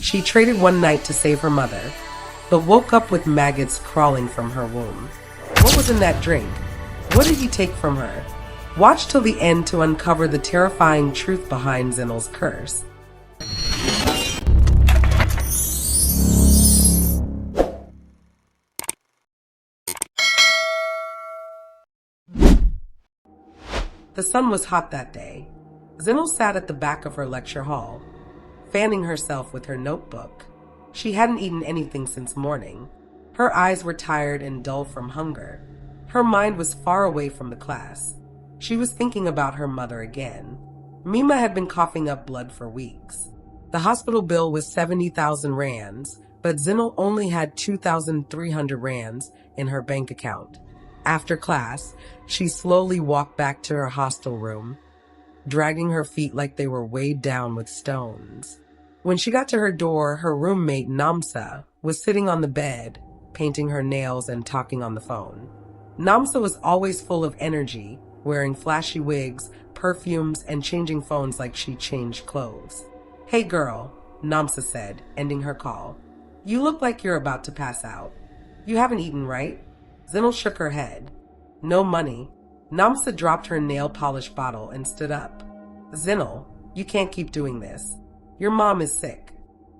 She traded one night to save her mother, but woke up with maggots crawling from her womb. What was in that drink? What did he take from her? Watch till the end to uncover the terrifying truth behind Zinhle's curse. The sun was hot that day. Zinhle sat at the back of her lecture hall, fanning herself with her notebook. She hadn't eaten anything since morning. Her eyes were tired and dull from hunger. Her mind was far away from the class. She was thinking about her mother again. Mima had been coughing up blood for weeks. The hospital bill was 70,000 rands, but Zinhle only had 2,300 rands in her bank account. After class, she slowly walked back to her hostel room, dragging her feet like they were weighed down with stones. When she got to her door, her roommate Namsa was sitting on the bed, painting her nails and talking on the phone. Namsa was always full of energy, wearing flashy wigs, perfumes, and changing phones like she changed clothes. "Hey girl," Namsa said, ending her call. "You look like you're about to pass out. You haven't eaten, right?" Zinhle shook her head. "No money." Namsa dropped her nail polish bottle and stood up. "Zinhle, you can't keep doing this. Your mom is sick.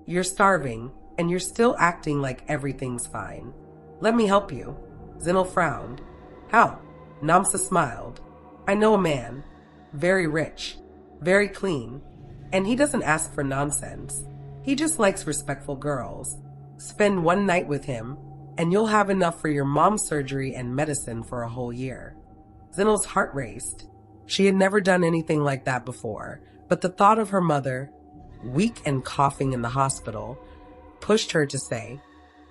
You're starving, and you're still acting like everything's fine. Let me help you." Zinhle frowned. "How?" Namsa smiled. "I know a man. Very rich. Very clean. And he doesn't ask for nonsense. He just likes respectful girls. Spend one night with him, and you'll have enough for your mom's surgery and medicine for a whole year." Zinhle's heart raced. She had never done anything like that before, but the thought of her mother, weak and coughing in the hospital, pushed her to say,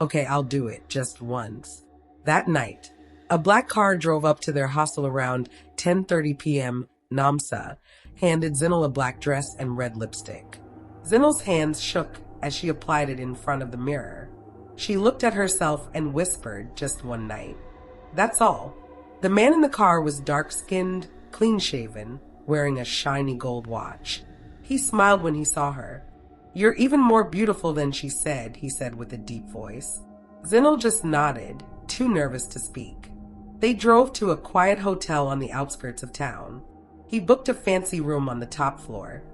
"Okay, I'll do it just once." That night, a black car drove up to their hostel around 10:30 p.m. Namsa handed Zinhle a black dress and red lipstick. Zinhle's hands shook as she applied it in front of the mirror. She looked at herself and whispered, "Just one night." That's all. The man in the car was dark-skinned, clean-shaven, wearing a shiny gold watch. He smiled when he saw her. "You're even more beautiful than she said," he said with a deep voice. Zinhle just nodded, too nervous to speak. They drove to a quiet hotel on the outskirts of town. He booked a fancy room on the top floor.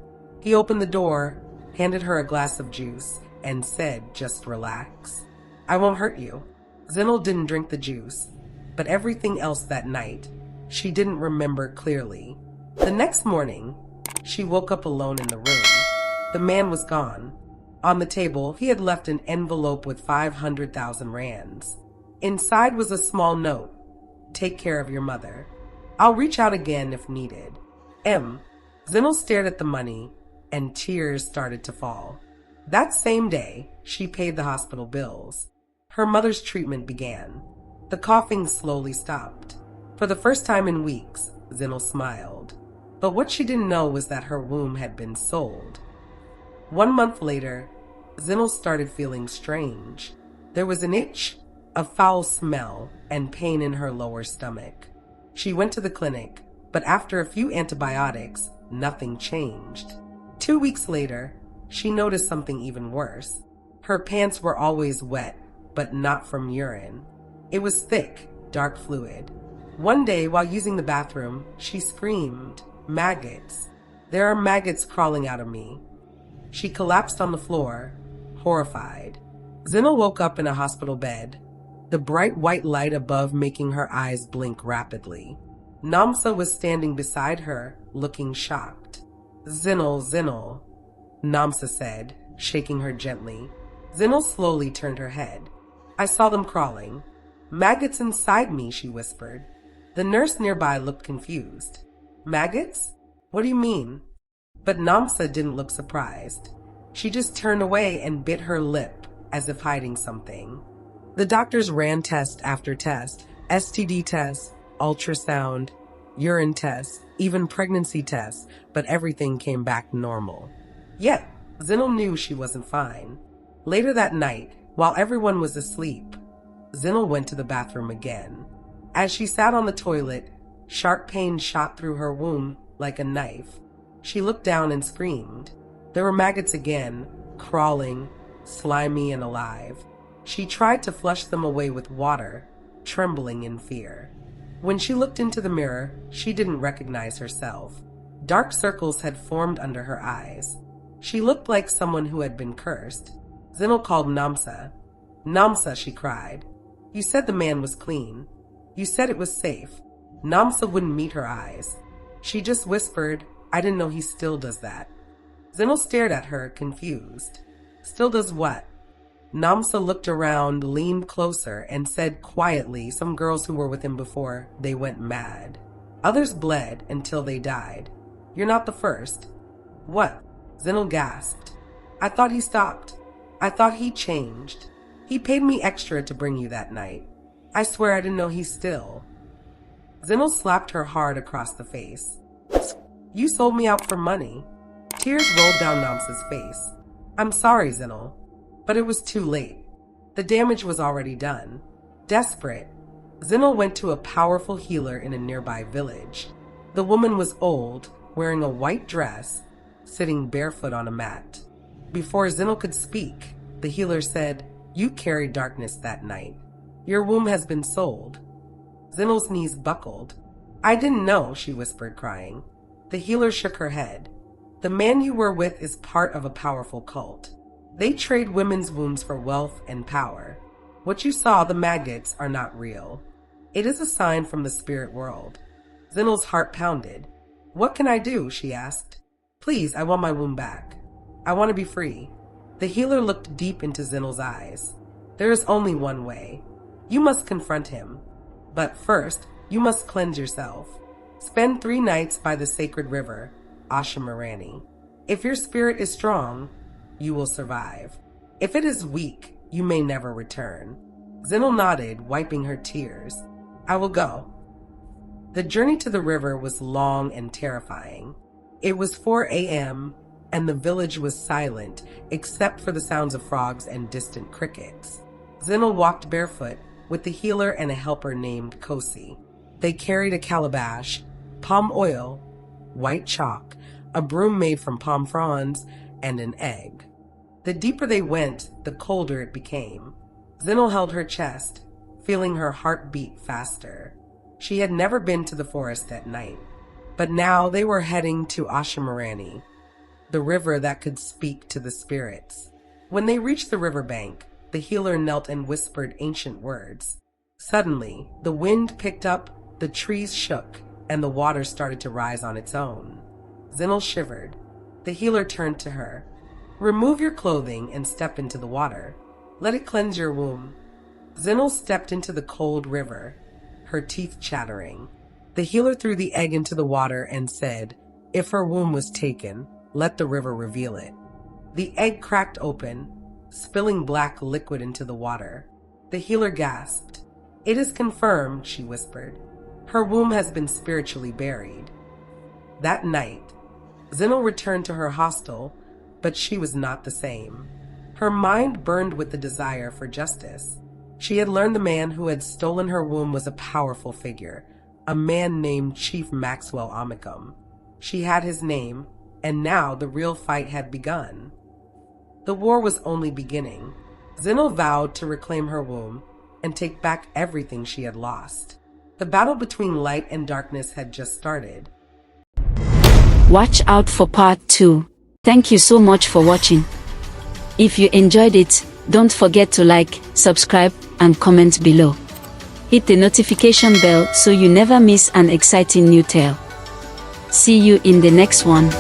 He opened the door, handed her a glass of juice, and said, "Just relax. I won't hurt you." Zinhle didn't drink the juice, but everything else that night, she didn't remember clearly. The next morning, she woke up alone in the room. The man was gone. On the table, he had left an envelope with 500,000 rands. Inside was a small note. "Take care of your mother. I'll reach out again if needed. M." Zinhle stared at the money, and tears started to fall. That same day, she paid the hospital bills. Her mother's treatment began. The coughing slowly stopped. For the first time in weeks, Zinhle smiled. But what she didn't know was that her womb had been sold. 1 month later, Zinhle started feeling strange. There was an itch, a foul smell, and pain in her lower stomach. She went to the clinic, but after a few antibiotics, nothing changed. 2 weeks later, she noticed something even worse. Her pants were always wet, but not from urine. It was thick, dark fluid. One day, while using the bathroom, she screamed, "Maggots! There are maggots crawling out of me." She collapsed on the floor, horrified. Zinhle woke up in a hospital bed, the bright white light above making her eyes blink rapidly. Namsa was standing beside her, looking shocked. Zinhle, Namsa said, shaking her gently. Zinhle slowly turned her head. "I saw them crawling. Maggots inside me," she whispered. The nurse nearby looked confused. "Maggots? What do you mean?" But Namsa didn't look surprised. She just turned away and bit her lip, as if hiding something. The doctors ran test after test, STD tests, ultrasound, urine tests, even pregnancy tests, but everything came back normal. Yet, Zinhle knew she wasn't fine. Later that night, while everyone was asleep, Zinhle went to the bathroom again. As she sat on the toilet, sharp pain shot through her womb like a knife. She looked down and screamed. There were maggots again, crawling, slimy and alive. She tried to flush them away with water, trembling in fear. When she looked into the mirror, she didn't recognize herself. Dark circles had formed under her eyes. She looked like someone who had been cursed. Zinhle called Namsa. "Namsa," she cried. "You said the man was clean. You said it was safe." Namsa wouldn't meet her eyes. She just whispered, "I didn't know he still does that." Zinhle stared at her, confused. "Still does what?" Namsa looked around, leaned closer, and said quietly some girls who were with him before, they went mad. Others bled until they died. "You're not the first." "What?" Zinhle gasped. "I thought he stopped. I thought he changed. He paid me extra to bring you that night. I swear I didn't know he still." Zinhle slapped her hard across the face. "You sold me out for money." Tears rolled down Namsa's face. "I'm sorry, Zinhle, but it was too late. The damage was already done." Desperate, Zinhle went to a powerful healer in a nearby village. The woman was old, wearing a white dress, sitting barefoot on a mat. Before Zinhle could speak, the healer said, "You carried darkness that night. Your womb has been sold." Zinhle's knees buckled. "I didn't know," she whispered, crying. The healer shook her head. "The man you were with is part of a powerful cult. They trade women's wombs for wealth and power. What you saw, the Maggots, are not real. It is a sign from the spirit world." Zinhle's heart pounded. "What can I do?" she asked. "Please, I want my womb back. I want to be free." The healer looked deep into Zinhle's eyes. "There is only one way. You must confront him. But first, you must cleanse yourself. Spend 3 nights by the sacred river, Ashamarani. If your spirit is strong, you will survive. If it is weak, you may never return." Zinhle nodded, wiping her tears. "I will go." The journey to the river was long and terrifying. It was 4 a.m., and the village was silent, except for the sounds of frogs and distant crickets. Zinhle walked barefoot, with the healer and a helper named Kosi. They carried a calabash, palm oil, white chalk, a broom made from palm fronds, and an egg. The deeper they went, the colder it became. Zinhle held her chest, feeling her heart beat faster. She had never been to the forest at night, but now they were heading to Ashamarani, the river that could speak to the spirits. When they reached the riverbank, the healer knelt and whispered ancient words. Suddenly, the wind picked up, the trees shook, and the water started to rise on its own. Zinhle shivered. The healer turned to her. "Remove your clothing and step into the water. Let it cleanse your womb." Zinhle stepped into the cold river, her teeth chattering. The healer threw the egg into the water and said, "If her womb was taken, let the river reveal it." The egg cracked open, spilling black liquid into the water. The healer gasped. "It is confirmed," she whispered. "Her womb has been spiritually buried." That night, Zinhle returned to her hostel, but she was not the same. Her mind burned with the desire for justice. She had learned the man who had stolen her womb was a powerful figure, a man named Chief Maxwell Omicum. She had his name, and now the real fight had begun. The war was only beginning. Zinhle vowed to reclaim her womb and take back everything she had lost. The battle between light and darkness had just started. Watch out for part 2. Thank you so much for watching. If you enjoyed it, don't forget to like, subscribe, and comment below. Hit the notification bell so you never miss an exciting new tale. See you in the next one.